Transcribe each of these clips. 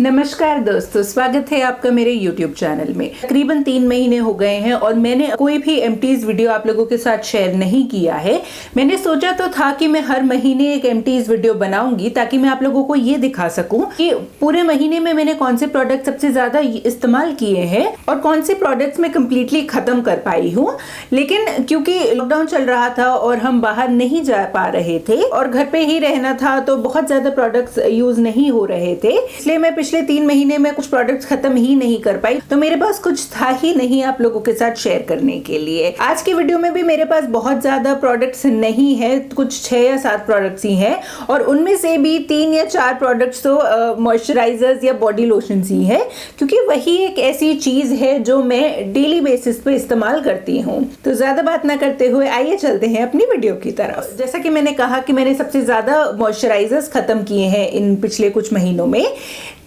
नमस्कार दोस्तों, स्वागत है आपका मेरे YouTube चैनल में। तकरीबन 3 महीने हो गए हैं और मैंने कोई भी एमटीज वीडियो आप लोगों के साथ शेयर नहीं किया है। मैंने सोचा तो था कि मैं हर महीने एक एमटीज वीडियो बनाऊंगी ताकि मैं आप लोगों को ये दिखा सकूं कि पूरे महीने में मैंने कौन से प्रोडक्ट सबसे ज्यादा इस्तेमाल किए हैं और कौन से प्रोडक्ट्स मैं कम्प्लीटली खत्म कर पाई हूँ। लेकिन क्योंकि लॉकडाउन चल रहा था और हम बाहर नहीं जा पा रहे थे और घर पे ही रहना था, तो बहुत ज्यादा प्रोडक्ट्स यूज नहीं हो रहे थे, इसलिए मैं पिछले 3 महीने में कुछ प्रोडक्ट्स खत्म ही नहीं कर पाई। तो मेरे पास कुछ था ही नहीं आप लोगों के साथ शेयर करने के लिए। आज की वीडियो में भी मेरे पास बहुत ज्यादा प्रोडक्ट्स नहीं है, कुछ 6 या 7 प्रोडक्ट्स ही हैं और उनमें से भी 3 या 4 प्रोडक्ट्स तो मॉइस्चराइजर्स या बॉडी लोशंस ही है, क्योंकि वही एक ऐसी चीज है जो मैं डेली बेसिस पे इस्तेमाल करती हूँ। तो ज्यादा बात ना करते हुए आइए चलते हैं अपनी वीडियो की तरफ। जैसा कि मैंने कहा कि मैंने सबसे ज्यादा मॉइस्चराइजर्स खत्म किए हैं इन पिछले कुछ महीनों में,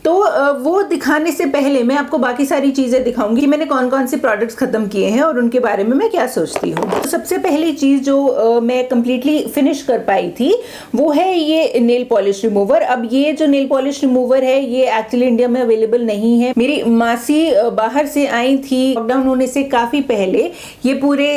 तो वो दिखाने से पहले मैं आपको बाकी सारी चीजें दिखाऊंगी कि मैंने कौन कौन से प्रोडक्ट्स खत्म किए हैं और उनके बारे में मैं क्या सोचती हूँ। तो सबसे पहली चीज जो मैं कंप्लीटली फिनिश कर पाई थी वो है ये नेल पॉलिश रिमूवर। अब ये जो नेल पॉलिश रिमूवर है ये एक्चुअली इंडिया में अवेलेबल नहीं है। मेरी मासी बाहर से आई थी लॉकडाउन होने से काफी पहले, ये पूरे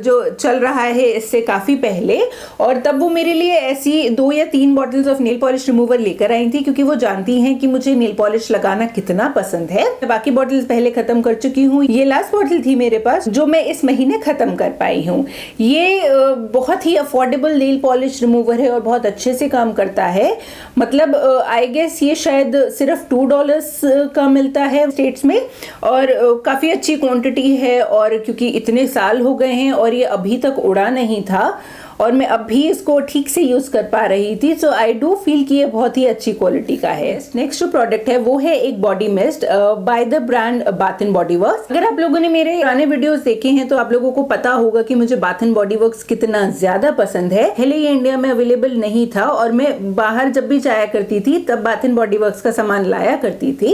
जो चल रहा है इससे काफी पहले, और तब वो मेरे लिए ऐसी 2 या 3 bottles of nail polish remover लेकर आई थी, क्योंकि वो जानती हैं कि मुझे नेल पॉलिश लगाना कितना पसंद है। बाकी बॉटल्स पहले खत्म कर चुकी हूँ। ये लास्ट बॉटल थी मेरे पास जो मैं इस महीने खत्म कर पाई हूँ। ये बहुत ही अफोर्डेबल नेल पॉलिश रिमूवर है और बहुत अच्छे से काम करता है। मतलब आई गेस ये शायद सिर्फ $2 का मिलता है स्टेट्स में और काफी अच्छी क्वांटिटी है, और क्योंकि इतने साल हो गए हैं और ये अभी तक उड़ा नहीं था और मैं अब भी इसको ठीक से यूज कर पा रही थी, सो आई डू फील कि ये बहुत ही अच्छी क्वालिटी का है। नेक्स्ट जो प्रोडक्ट है वो है एक body mist by the brand bath and body works. अगर आप लोगों ने मेरे पुराने वीडियोस देखे हैं तो आप लोगों को पता होगा कि मुझे बाथ एंड बॉडी वर्क्स कितना ज्यादा पसंद है। पहले ये इंडिया में अवेलेबल नहीं था और मैं बाहर जब भी जाया करती थी तब बाथ एंड बॉडी वर्क्स का सामान लाया करती थी।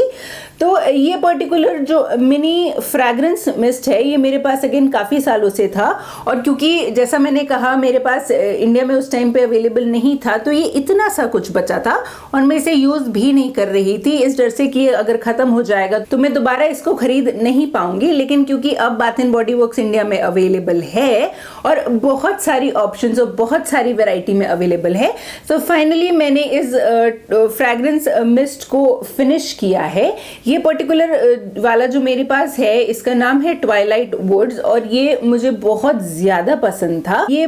तो ये पर्टिकुलर जो मिनी फ्रैग्रेंस मिस्ट है ये मेरे पास अगेन काफी सालों से था, और क्योंकि जैसा मैंने कहा मेरे पास इंडिया में उस टाइम पे अवेलेबल नहीं था, तो ये इतना सा कुछ बचा था और मैं इसे यूज भी नहीं कर रही थी, इस डर से कि अगर खत्म हो जाएगा तो मैं दोबारा इसको खरीद नहीं पाऊंगी। लेकिन क्योंकि अब bath and body works India में अवेलेबल है और बहुत सारी ऑप्शंस और बहुत सारी वैरायटी में अवेलेबल है, तो फाइनली मैंने इस फ्रैग्रेंस मिस्ट को फिनिश किया है। ये पर्टिकुलर वाला जो मेरे पास है इसका नाम है ट्वाइलाइट वुड्स और ये मुझे बहुत ज्यादा पसंद था। ये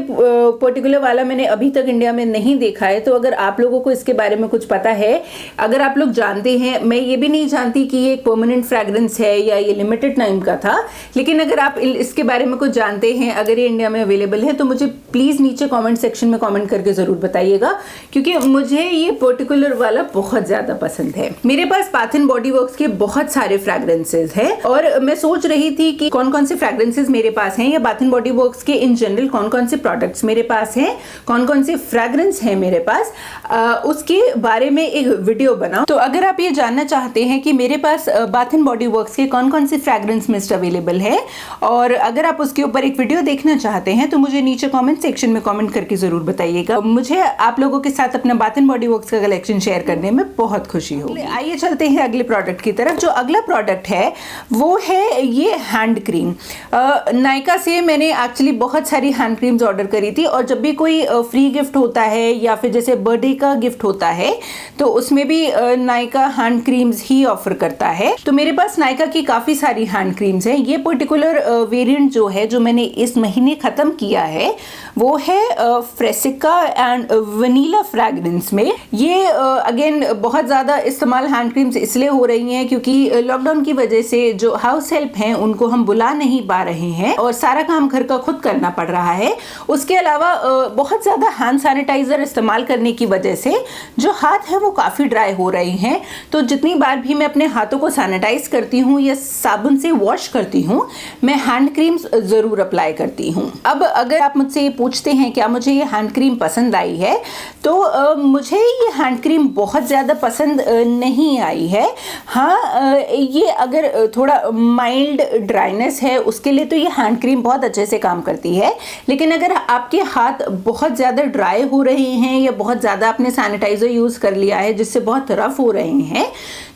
पर्टिकुलर वाला मैंने अभी तक इंडिया में नहीं देखा है, तो अगर आप लोगों को इसके बारे में कुछ पता है, अगर आप लोग जानते हैं, मैं ये भी नहीं जानती कि ये एक परमानेंट फ्रैग्रेंस है या ये लिमिटेड टाइम का था, लेकिन अगर आप इसके बारे में कुछ जानते हैं, अगर ये इंडिया में अवेलेबल है, तो मुझे प्लीज नीचे कमेंट सेक्शन में कमेंट करके जरूर बताइएगा, क्योंकि मुझे ये पर्टिकुलर वाला बहुत ज्यादा पसंद है। मेरे पास बाथ एंड बॉडी वर्क्स के बहुत सारे फ्रैग्रेंसेस हैं और मैं सोच रही थी कि कौन कौन से फ्रैग्रेंसेस मेरे पास हैं या बाथ एंड बॉडी वर्क्स के इन जनरल कौन कौन से प्रोडक्ट्स मेरे पास हैं, कौन कौन से फ्रैग्रेंस हैं मेरे पास, उसके बारे में एक वीडियो बनाऊं। तो अगर आप ये जानना चाहते हैं कि मेरे पास बाथ एंड बॉडी वर्क्स के कौन कौन से फ्रैग्रेंस मिस्ट अवेलेबल है और अगर आप उसके ऊपर एक वीडियो देखना चाहते हैं, तो मुझे नीचे कमेंट सेक्शन में कमेंट करके जरूर बताइएगा। मुझे आप लोगों के साथ अपना बाथ एंड बॉडी वर्क्स का कलेक्शन शेयर करने में बहुत खुशी होगी। आइए चलते हैं अगले प्रोडक्ट की तरफ। जो अगला प्रोडक्ट है वो है ये हैंड क्रीम। नायका से मैंने एक्चुअली बहुत सारी हैंड क्रीम्स ऑर्डर करी थी और जब भी कोई फ्री गिफ्ट होता है या फिर जैसे बर्थडे का गिफ्ट होता है तो उसमें भी नायका हैंड क्रीम्स ही ऑफर करता है। तो मेरे पास नायका की काफी सारी हैंड क्रीम्स हैं। ये पर्टिकुलर वेरिएंट जो है जो मैंने इस महीने खत्म किया है वो है फ्रेसिका एंड वनीला फ्रैग्रेंस में। ये अगेन बहुत ज्यादा इस्तेमाल हैंड क्रीम्स इसलिए हो रही हैं क्योंकि लॉकडाउन की वजह से जो हाउस हेल्प हैं उनको हम बुला नहीं पा रहे हैं और सारा काम घर का खुद करना पड़ रहा है। उसके अलावा बहुत ज्यादा हैंड सैनिटाइजर इस्तेमाल करने की वजह से जो हाथ है वो काफी ड्राई हो रहे हैं, तो जितनी बार भी मैं अपने हाथों को सैनिटाइज करती हूँ या साबुन से वॉश करती हूँ, मैं हैंड क्रीम्स जरूर अप्लाई करती हूँ। अब अगर आप मुझसे ये पूछते हैं क्या मुझे ये हैंड क्रीम पसंद आई है, तो मुझे ये हैंड क्रीम बहुत ज्यादा पसंद नहीं आई है। हाँ, ये अगर थोड़ा माइल्ड ड्राइनेस है उसके लिए तो ये हैंड क्रीम बहुत अच्छे से काम करती है, लेकिन अगर आपके हाथ बहुत ज़्यादा ड्राई हो रहे हैं या बहुत ज़्यादा आपने सैनिटाइजर यूज़ कर लिया है जिससे बहुत रफ हो रहे हैं,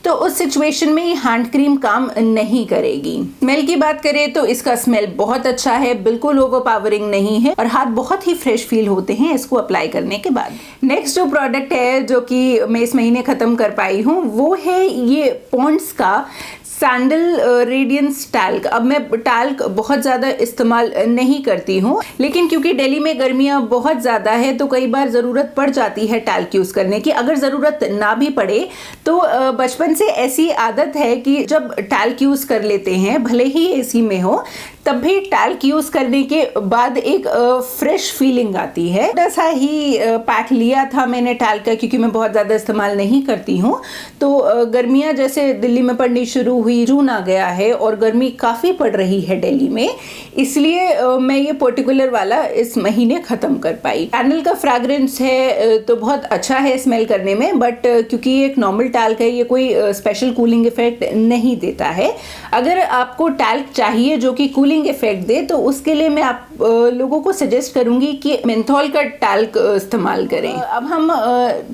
तो उस सिचुएशन में ये हैंड क्रीम काम नहीं करेगी। स्मेल की बात करें तो इसका स्मेल बहुत अच्छा है, बिल्कुल ओवरपावरिंग नहीं है और हाथ बहुत ही फ्रेश फील होते हैं इसको अप्लाई करने के बाद। नेक्स्ट जो प्रोडक्ट है जो कि मैं इस महीने खत्म कर पाई हूँ वो है ये पॉन्ड्स का सैंडल रेडियंस टैल्क। अब मैं टैल्क बहुत ज़्यादा इस्तेमाल नहीं करती हूँ, लेकिन क्योंकि दिल्ली में गर्मियाँ बहुत ज़्यादा है तो कई बार ज़रूरत पड़ जाती है टैल्क यूज़ करने की। अगर ज़रूरत ना भी पड़े तो बचपन से ऐसी आदत है कि जब टैल्क यूज़ कर लेते हैं, भले ही एसी में हो, तब भी टैल्क यूज़ करने के बाद एक फ्रेश फीलिंग आती है। ऐसा ही पैक लिया था मैंने टैल्क का, क्योंकि मैं बहुत ज़्यादा इस्तेमाल नहीं करती हूँ। तो गर्मियाँ जैसे दिल्ली में पड़नी शुरू हुई, जून आ गया है और गर्मी काफ़ी पड़ रही है दिल्ली में, इसलिए मैं ये पर्टिकुलर वाला इस महीने ख़त्म कर पाई। कैंडल का फ्रैग्रेंस है तो बहुत अच्छा है स्मेल करने में, बट क्योंकि ये एक नॉर्मल टैल्क है, ये कोई स्पेशल कूलिंग इफेक्ट नहीं देता है। अगर आपको टैल्क चाहिए जो कि कूलिंग इफेक्ट दे तो उसके लिए मैं आप लोगों को सजेस्ट करूंगी कि मेंथोल का टैल्क इस्तेमाल करें। अब हम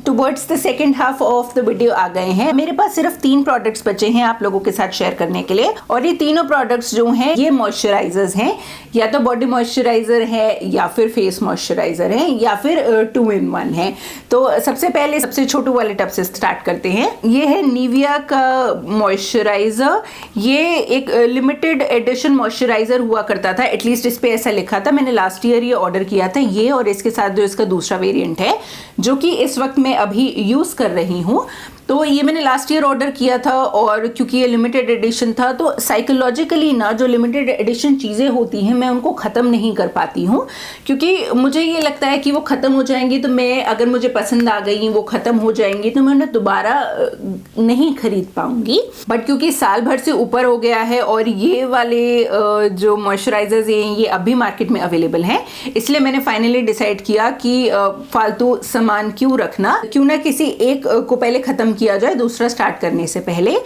towards the second half of the video आ गए हैं। मेरे पास सिर्फ 3 प्रोडक्ट्स बचे हैं आप लोगों के साथ शेयर करने के लिए, और ये तीनों प्रोडक्ट्स जो हैं ये मॉइस्चराइजर्स हैं, या तो बॉडी मॉइस्चराइजर है या फिर फेस मॉइस्चराइजर है या फिर 2 in 1 है। तो सबसे पहले सबसे छोटू वाले टब से स्टार्ट करते हैं। ये है निविया का मॉइस्चराइजर। ये एक लिमिटेड एडिशन मॉइस्चराइजर हुआ करता था, एटलीस्ट इस पे ऐसा लिखा था। मैंने लास्ट ईयर ये ऑर्डर किया था, ये और इसके साथ जो इसका दूसरा वेरिएंट है जो कि इस वक्त मैं अभी यूज कर रही हूँ। तो ये मैंने लास्ट ईयर ऑर्डर किया था, और क्योंकि ये लिमिटेड एडिशन था तो साइकोलॉजिकली ना जो लिमिटेड एडिशन चीज़ें होती हैं मैं उनको ख़त्म नहीं कर पाती हूँ, क्योंकि मुझे ये लगता है कि वो ख़त्म हो जाएंगी तो मैं, अगर मुझे पसंद आ गई वो ख़त्म हो जाएंगी तो मैं उन्हें दोबारा नहीं खरीद पाऊँगी। बट क्योंकि साल भर से ऊपर हो गया है और ये वाले जो मॉइस्चराइजर्स हैं ये अभी मार्केट में अवेलेबल हैं, इसलिए मैंने फाइनली डिसाइड किया कि फालतू सामान क्यों रखना, क्यों ना किसी एक को पहले ख़त्म किया जाए दूसरा स्टार्ट करने से पहले।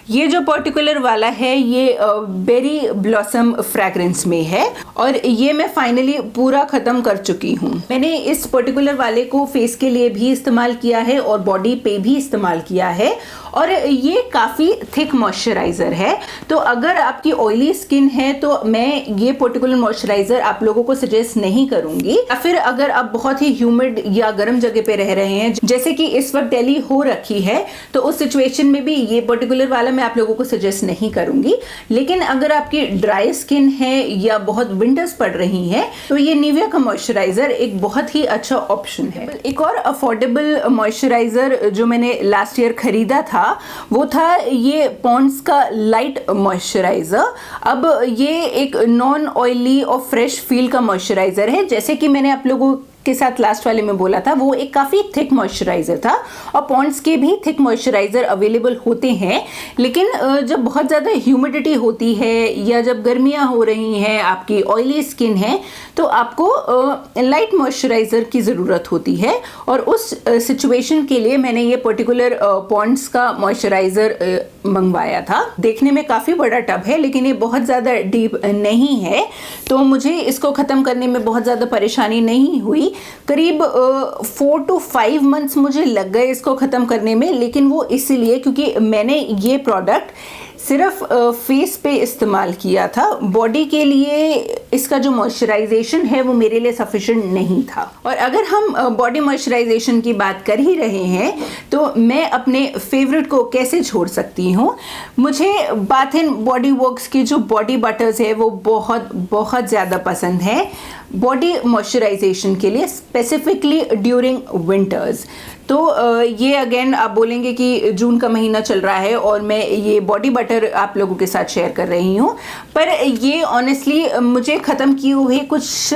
ये जो पर्टिकुलर वाला है ये बेरी ब्लॉसम फ्रैग्रेंस में है और ये मैं फाइनली पूरा खत्म कर चुकी हूँ। मैंने इस पर्टिकुलर वाले को फेस के लिए भी इस्तेमाल किया है और बॉडी पे भी इस्तेमाल किया है, और ये काफ़ी थिक मॉइस्चराइज़र है। तो अगर आपकी ऑयली स्किन है तो मैं ये पर्टिकुलर मॉइस्चराइज़र आप लोगों को सजेस्ट नहीं करूँगी, या फिर अगर आप बहुत ही ह्यूमिड या गर्म जगह पे रह रहे हैं जैसे कि इस वक्त दिल्ली हो रखी है, तो उस सिचुएशन में भी ये पर्टिकुलर वाला मैं आप लोगों को सजेस्ट नहीं करूँगी। लेकिन अगर आपकी ड्राई स्किन है या बहुत विंटर्स पड़ रही हैं तो ये निविया का मॉइस्चराइज़र एक बहुत ही अच्छा ऑप्शन है। एक और अफोर्डेबल मॉइस्चराइज़र जो मैंने लास्ट ईयर खरीदा था वो था ये पॉन्ड्स का लाइट मॉइस्चराइज़र। अब ये एक नॉन ऑयली और फ्रेश फील का मॉइस्चराइज़र है, जैसे कि मैंने आप लोगों के साथ लास्ट वाले में बोला था, वो एक काफ़ी थिक मॉइस्चराइज़र था और पॉन्ड्स के भी थिक मॉइस्चराइज़र अवेलेबल होते हैं। लेकिन जब बहुत ज़्यादा ह्यूमिडिटी होती है या जब गर्मियाँ हो रही हैं, आपकी ऑयली स्किन है, तो आपको लाइट मॉइस्चराइज़र की ज़रूरत होती है, और उस सिचुएशन के लिए मैंने ये पर्टिकुलर पॉन्ड्स का मॉइस्चराइज़र मंगवाया था। देखने में काफ़ी बड़ा टब है लेकिन ये बहुत ज़्यादा डीप नहीं है, तो मुझे इसको ख़त्म करने में बहुत ज़्यादा परेशानी नहीं हुई। करीब 4 to 5 मंथ्स मुझे लग गए इसको ख़त्म करने में, लेकिन वो इसलिए क्योंकि मैंने ये प्रोडक्ट सिर्फ फेस पे इस्तेमाल किया था। बॉडी के लिए इसका जो मॉइस्चराइजेशन है वो मेरे लिए सफिशिएंट नहीं था। और अगर हम बॉडी मॉइस्चराइजेशन की बात कर ही रहे हैं तो मैं अपने फेवरेट को कैसे छोड़ सकती हूँ। मुझे बाथ एंड बॉडी वर्क्स की जो बॉडी बटर्स है वो बहुत बहुत ज़्यादा पसंद है बॉडी मॉइस्चराइजेशन के लिए, स्पेसिफिकली ड्यूरिंग विंटर्स। तो ये अगेन आप बोलेंगे कि जून का महीना चल रहा है और मैं ये बॉडी बटर आप लोगों के साथ शेयर कर रही हूँ, पर ये ऑनेस्टली मुझे ख़त्म किए हुए कुछ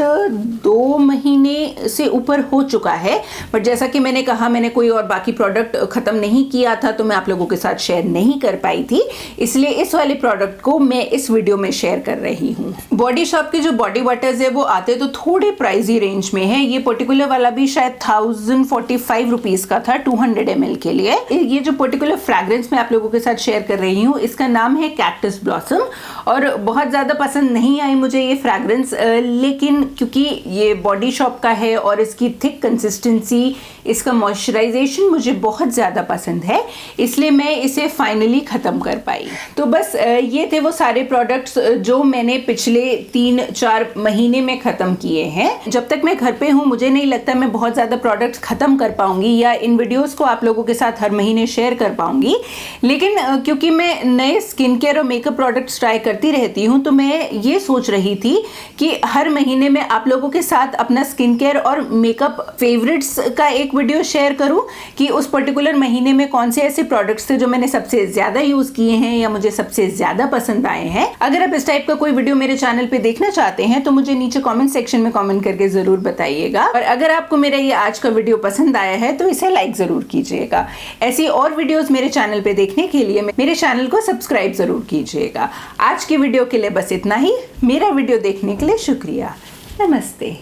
2 महीने से ऊपर हो चुका है। बट जैसा कि मैंने कहा, मैंने कोई और बाकी प्रोडक्ट ख़त्म नहीं किया था तो मैं आप लोगों के साथ शेयर नहीं कर पाई थी, इसलिए इस वाले प्रोडक्ट को मैं इस वीडियो में शेयर कर रही हूँ। बॉडी शॉप के जो बॉडी बटर्स है वो आते तो थोड़े प्राइजी रेंज में है। ये पर्टिकुलर वाला भी शायद 1045 रुपीज़ का था 200 ml के लिए। ये जो पर्टिकुलर फ्रैग्रेंस मैं आप लोगों के साथ शेयर कर रही हूँ इसका नाम है कैक्टस ब्लॉसम, और बहुत ज़्यादा पसंद नहीं आई मुझे ये फ्रैग्रेंस, लेकिन क्योंकि ये बॉडी शॉप का है और इसकी थिक कंसिस्टेंसी, इसका मॉइस्चराइजेशन मुझे बहुत ज़्यादा पसंद है, इसलिए मैं इसे फाइनली ख़त्म कर पाई। तो बस ये थे वो सारे प्रोडक्ट्स जो मैंने पिछले 3-4 महीने में ख़त्म किए हैं। जब तक मैं घर पे हूँ मुझे नहीं लगता मैं बहुत ज़्यादा प्रोडक्ट्स ख़त्म कर पाऊँगी या इन वीडियोज़ को आप लोगों के साथ हर महीने शेयर कर पाऊँगी, लेकिन क्योंकि मैं नए स्किन केयर और मेकअप प्रोडक्ट्स ट्राई करती रहती हूँ तो मैं ये सोच रही थी कि हर महीने में आप लोगों के साथ अपना स्किन केयर और मेकअप फेवरेट्स का एक वीडियो शेयर करूं कि उस पर्टिकुलर महीने में कौन से ऐसे प्रोडक्ट्स थे जो मैंने सबसे ज्यादा यूज किए हैं या मुझे सबसे ज्यादा पसंद आए हैं। अगर आप इस टाइप का कोई वीडियो मेरे चैनल पे देखना चाहते हैं तो मुझे नीचे कमेंट सेक्शन में कमेंट करके जरूर बताइएगा, और अगर आपको मेरा ये आज का वीडियो पसंद आया है तो इसे लाइक जरूर कीजिएगा। ऐसी और वीडियोस मेरे चैनल पे देखने के लिए मेरे चैनल को सब्सक्राइब जरूर कीजिएगा। आज की वीडियो के लिए बस इतना ही। मेरा वीडियो देखने के लिए शुक्रिया। नमस्ते।